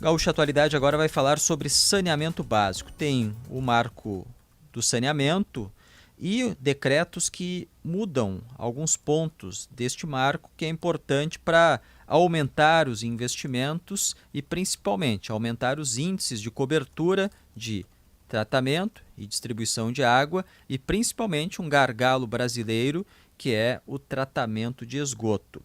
Gaúcha Atualidade agora vai falar sobre saneamento básico. Tem o marco do saneamento e decretos que mudam alguns pontos deste marco, que é importante para aumentar os investimentos e principalmente aumentar os índices de cobertura de tratamento e distribuição de água e principalmente um gargalo brasileiro que é o tratamento de esgoto.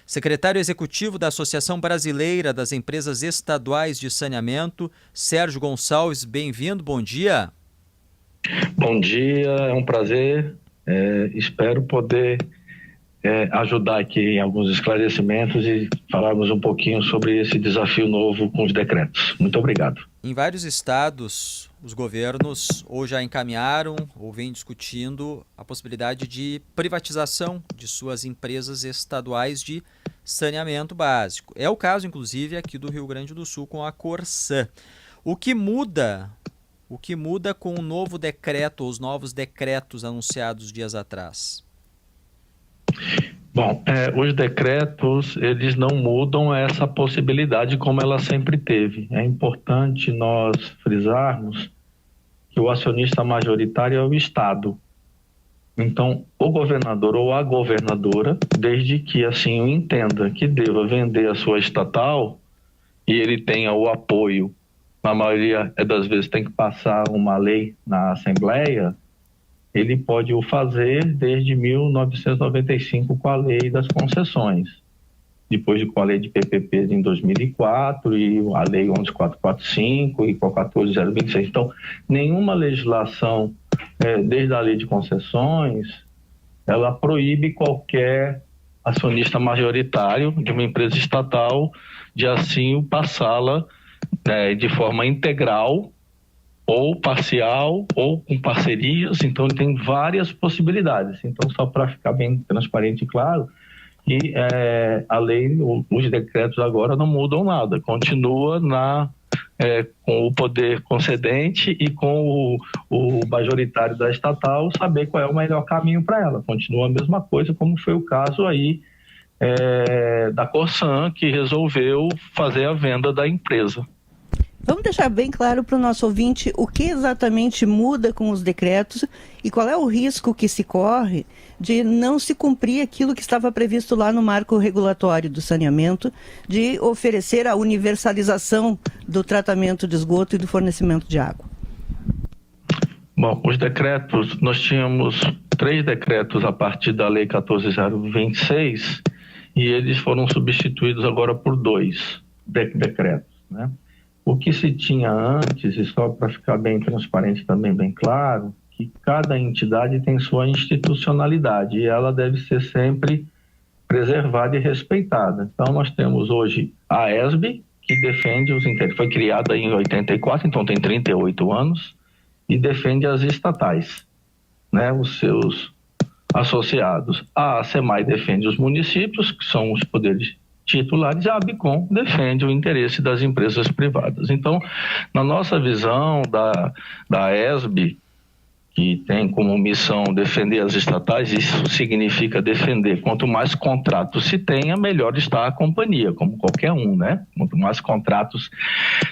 Secretário Executivo da Associação Brasileira das Empresas Estaduais de Saneamento, Sérgio Gonçalves, bem-vindo, bom dia. Bom dia, é um prazer, espero poder ajudar aqui em alguns esclarecimentos e falarmos um pouquinho sobre esse desafio novo com os decretos. Muito obrigado. Em vários estados, os governos ou já encaminharam ou vêm discutindo a possibilidade de privatização de suas empresas estaduais de saneamento básico. É o caso, inclusive, aqui do Rio Grande do Sul com a Corsã. O que muda com o novo decreto, ou os novos decretos anunciados dias atrás? Bom, os decretos, eles não mudam essa possibilidade como ela sempre teve. É importante nós frisarmos que o acionista majoritário é o Estado. Então, o governador ou a governadora, desde que assim o entenda que deva vender a sua estatal e ele tenha o apoio, na maioria das vezes tem que passar uma lei na Assembleia, ele pode o fazer desde 1995 com a lei das concessões, depois com a lei de PPPs em 2004 e a lei 11445 e com a 14026. Então, nenhuma legislação, desde a lei de concessões, ela proíbe qualquer acionista majoritário de uma empresa estatal de assim passá-la de forma integral ou parcial, ou com parcerias. Então tem várias possibilidades. Então, só para ficar bem transparente e claro, que a lei, os decretos agora não mudam nada, continua com o poder concedente e com o majoritário da estatal saber qual é o melhor caminho para ela. Continua a mesma coisa, como foi o caso aí da Corsã, que resolveu fazer a venda da empresa. Vamos deixar bem claro para o nosso ouvinte o que exatamente muda com os decretos e qual é o risco que se corre de não se cumprir aquilo que estava previsto lá no marco regulatório do saneamento, de oferecer a universalização do tratamento de esgoto e do fornecimento de água. Bom, os decretos, nós tínhamos 3 decretos a partir da Lei 14026 e eles foram substituídos agora por 2 decretos, né? O que se tinha antes, e só para ficar bem transparente também, bem claro, que cada entidade tem sua institucionalidade e ela deve ser sempre preservada e respeitada. Então, nós temos hoje a ESB, que defende os interesses, foi criada em 84, então tem 38 anos, e defende as estatais, né, os seus associados. A ACEMAI defende os municípios, que são os poderes titulares, e a ABICOM defende o interesse das empresas privadas. Então, na nossa visão da ESB, que tem como missão defender as estatais, isso significa defender. Quanto mais contratos se tenha, melhor está a companhia, como qualquer um, né? Quanto mais contratos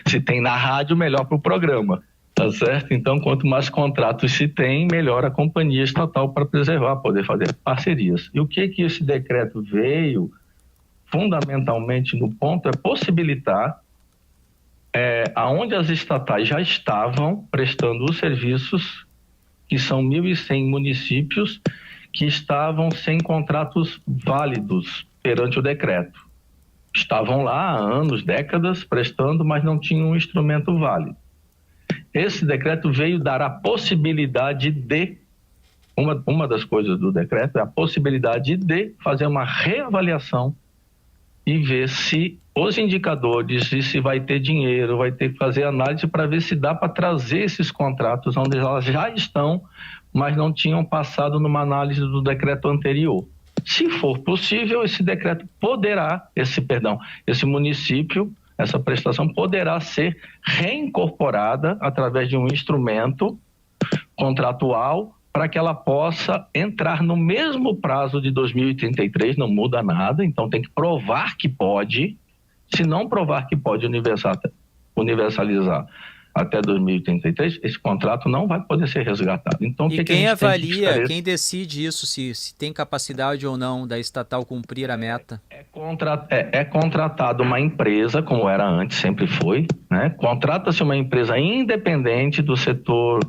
se tem na rádio, melhor para o programa, tá certo? Então, quanto mais contratos se tem, melhor a companhia estatal para preservar, poder fazer parcerias. E o que esse decreto veio fundamentalmente no ponto é possibilitar aonde as estatais já estavam prestando os serviços, que são 1.100 municípios que estavam sem contratos válidos perante o decreto. Estavam lá há anos, décadas, prestando, mas não tinham um instrumento válido. Esse decreto veio dar a possibilidade de, uma das coisas do decreto é a possibilidade de fazer uma reavaliação e ver se os indicadores e se vai ter dinheiro, vai ter que fazer análise para ver se dá para trazer esses contratos onde elas já estão, mas não tinham passado numa análise do decreto anterior. Se for possível, esse decreto poderá, esse município, essa prestação poderá ser reincorporada através de um instrumento contratual para que ela possa entrar no mesmo prazo de 2033, não muda nada, então tem que provar que pode. Se não provar que pode universalizar até 2033, esse contrato não vai poder ser resgatado. Então, e quem avalia, quem decide isso, se tem capacidade ou não da estatal cumprir a meta? É contratado uma empresa, como era antes, sempre foi, né? Contrata-se uma empresa independente do setor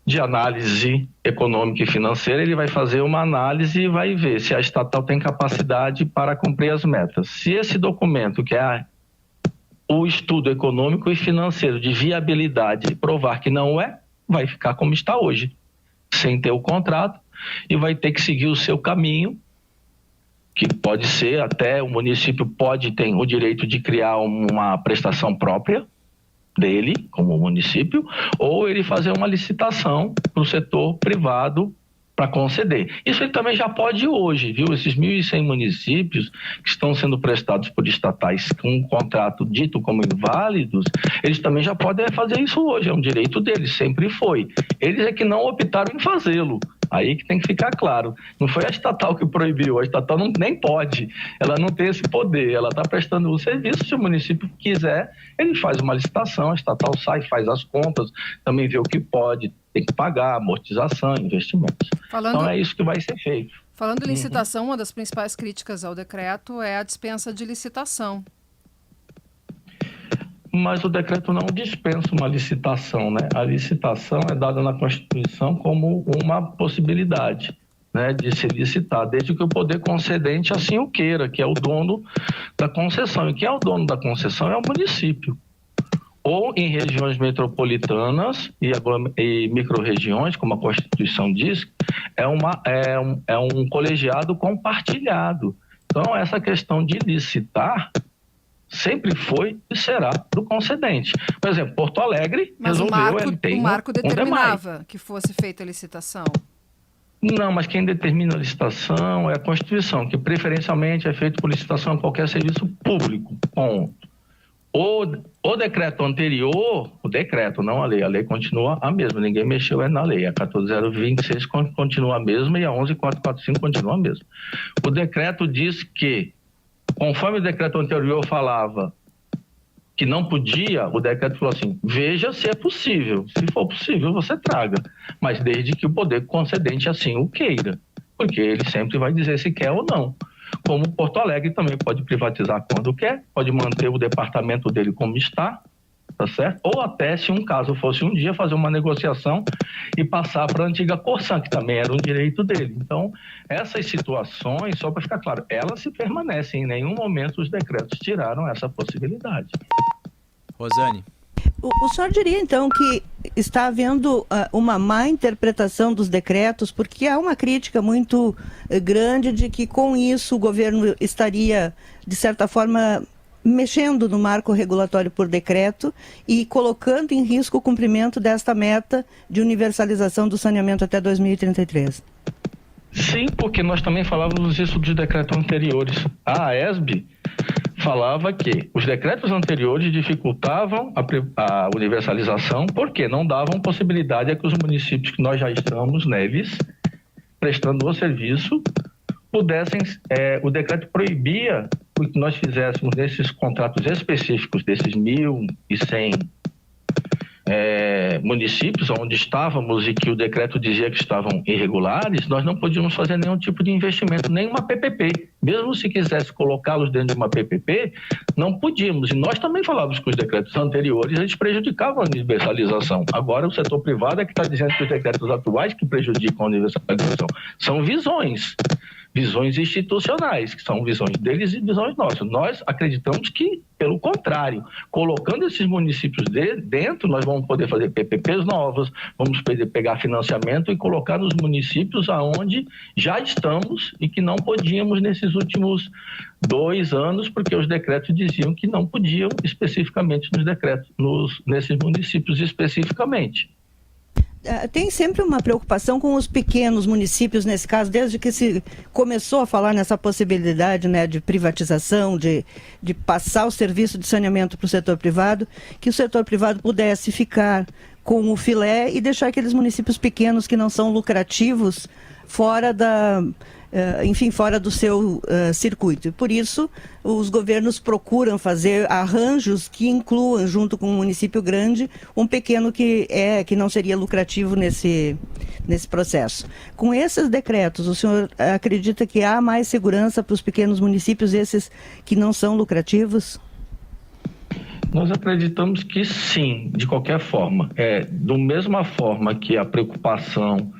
de análise econômica e financeira, ele vai fazer uma análise e vai ver se a estatal tem capacidade para cumprir as metas. Se esse documento, que é o estudo econômico e financeiro de viabilidade, provar que não é, vai ficar como está hoje, sem ter o contrato, e vai ter que seguir o seu caminho, que pode ser até o município ter o direito de criar uma prestação própria dele, como município, ou ele fazer uma licitação para o setor privado para conceder. Isso ele também já pode hoje, viu? Esses 1.100 municípios que estão sendo prestados por estatais com um contrato dito como inválidos, eles também já podem fazer isso hoje, é um direito deles, sempre foi. Eles é que não optaram em fazê-lo. Aí que tem que ficar claro. Não foi a estatal que proibiu, a estatal nem pode, ela não tem esse poder, ela está prestando o serviço, se o município quiser, ele faz uma licitação, a estatal sai, faz as contas, também vê o que pode, tem que pagar, amortização, investimentos. Então é isso que vai ser feito. Falando em licitação, uma das principais críticas ao decreto é a dispensa de licitação. Mas o decreto não dispensa uma licitação, né? A licitação é dada na Constituição como uma possibilidade, né, de se licitar, desde que o poder concedente assim o queira, que é o dono da concessão. E quem é o dono da concessão é o município. Ou em regiões metropolitanas e micro-regiões, como a Constituição diz, é um colegiado compartilhado. Então, essa questão de licitar sempre foi e será do concedente. Por exemplo, Porto Alegre resolveu... O marco determinava que fosse feita a licitação. Não, mas quem determina a licitação é a Constituição, que preferencialmente é feito por licitação em qualquer serviço público, ponto. O decreto anterior, o decreto, não a lei continua a mesma, ninguém mexeu na lei, a 14.026 continua a mesma e a 11.445 continua a mesma. O decreto diz que, conforme o decreto anterior falava que não podia, o decreto falou assim, veja se é possível, se for possível você traga, mas desde que o poder concedente assim o queira, porque ele sempre vai dizer se quer ou não. Como Porto Alegre também pode privatizar quando quer, pode manter o departamento dele como está, tá certo? Ou até, se um caso fosse um dia, fazer uma negociação e passar para a antiga Corsan, que também era um direito dele. Então, essas situações, só para ficar claro, elas se permanecem, em nenhum momento os decretos tiraram essa possibilidade. Rosane. O senhor diria, então, que está havendo uma má interpretação dos decretos, porque há uma crítica muito grande de que, com isso, o governo estaria, de certa forma, mexendo no marco regulatório por decreto e colocando em risco o cumprimento desta meta de universalização do saneamento até 2033. Sim, porque nós também falávamos isso dos decretos anteriores. A AESB falava que os decretos anteriores dificultavam a universalização porque não davam possibilidade a que os municípios que nós já estamos neles, prestando o serviço, pudessem... o decreto proibia que nós fizéssemos nesses contratos específicos, desses 1.100 municípios onde estávamos e que o decreto dizia que estavam irregulares, nós não podíamos fazer nenhum tipo de investimento, nem uma PPP. Mesmo se quisesse colocá-los dentro de uma PPP, não podíamos. E nós também falávamos que os decretos anteriores, eles prejudicavam a universalização. Agora o setor privado é que está dizendo que os decretos atuais que prejudicam a universalização são visões institucionais, que são visões deles e visões nossas. Nós acreditamos que, pelo contrário, colocando esses municípios dentro, nós vamos poder fazer PPPs novas, vamos poder pegar financiamento e colocar nos municípios aonde já estamos e que não podíamos nesses últimos 2 anos, porque os decretos diziam que não podiam especificamente nesses municípios especificamente. Tem sempre uma preocupação com os pequenos municípios, nesse caso, desde que se começou a falar nessa possibilidade, né, de privatização, de passar o serviço de saneamento para o setor privado, que o setor privado pudesse ficar com o filé e deixar aqueles municípios pequenos que não são lucrativos fora enfim, fora do seu circuito. E por isso, os governos procuram fazer arranjos que incluam, junto com um município grande, um pequeno que não seria lucrativo nesse processo. Com esses decretos, o senhor acredita que há mais segurança para os pequenos municípios, esses que não são lucrativos? Nós acreditamos que sim, de qualquer forma. Da mesma forma que a preocupação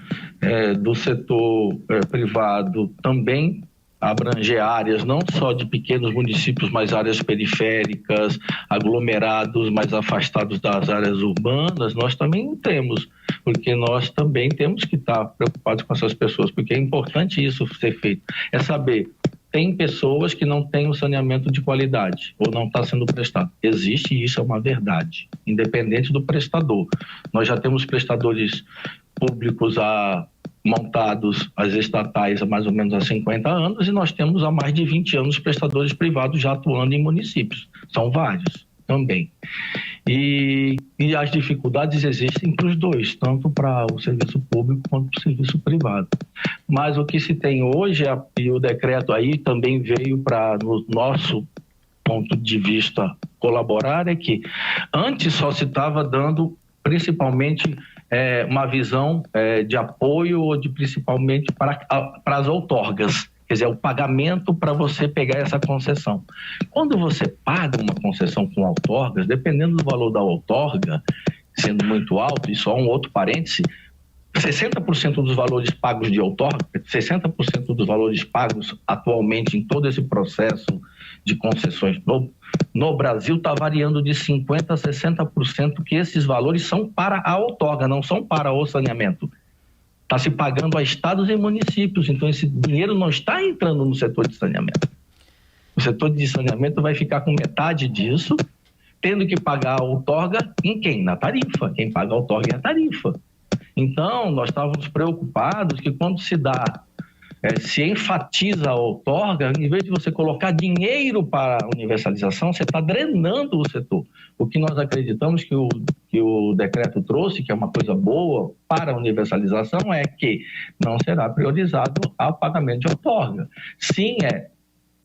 do setor privado também abrange áreas não só de pequenos municípios, mas áreas periféricas, aglomerados mais afastados das áreas urbanas, nós também temos, porque nós também temos que estar preocupados com essas pessoas, porque é importante isso ser feito. É saber, tem pessoas que não têm o saneamento de qualidade ou não está sendo prestado. Existe, e isso é uma verdade, independente do prestador. Nós já temos prestadores públicos montados, as estatais, há mais ou menos há 50 anos, e nós temos há mais de 20 anos prestadores privados já atuando em municípios. São vários também. E as dificuldades existem para os dois, tanto para o serviço público quanto para o serviço privado. Mas o que se tem hoje, e o decreto aí também veio para, no nosso ponto de vista, colaborar, é que antes só se estava dando principalmente uma visão de apoio, ou principalmente para as outorgas, quer dizer, o pagamento para você pegar essa concessão. Quando você paga uma concessão com outorgas, dependendo do valor da outorga, sendo muito alto, e só um outro parêntese, 60% dos valores pagos de outorga, 60% dos valores pagos atualmente em todo esse processo de concessões no Brasil está variando de 50% a 60%, que esses valores são para a outorga, não são para o saneamento. Está se pagando a estados e municípios, então esse dinheiro não está entrando no setor de saneamento. O setor de saneamento vai ficar com metade disso, tendo que pagar a outorga em quem? Na tarifa. Quem paga a outorga é a tarifa. Então, nós estávamos preocupados que quando se enfatiza a outorga, em vez de você colocar dinheiro para a universalização, você está drenando o setor. O que nós acreditamos que o decreto trouxe, que é uma coisa boa para a universalização, é que não será priorizado o pagamento de outorga. Sim,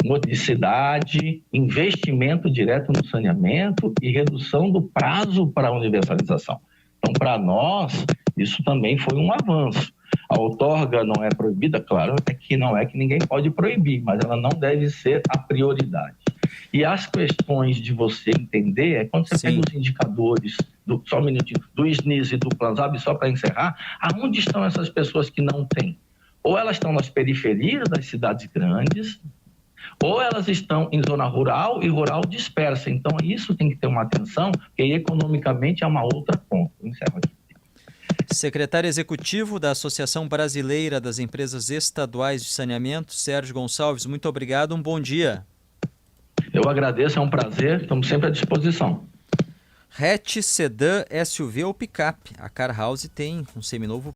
modicidade, investimento direto no saneamento e redução do prazo para a universalização. Então, para nós, isso também foi um avanço. A outorga não é proibida, claro, que não é que ninguém pode proibir, mas ela não deve ser a prioridade. E as questões de você entender é quando você pega os indicadores, só um minutinho, do SNIS e do Plansab, só para encerrar, aonde estão essas pessoas que não têm? Ou elas estão nas periferias das cidades grandes, ou elas estão em zona rural e rural dispersa. Então, isso tem que ter uma atenção, porque economicamente é uma outra conta. Eu encerro aqui. Secretário Executivo da Associação Brasileira das Empresas Estaduais de Saneamento, Sérgio Gonçalves, muito obrigado, um bom dia. Eu agradeço, é um prazer, estamos sempre à disposição. Hatch, sedã, SUV ou picape. A Car House tem um seminovo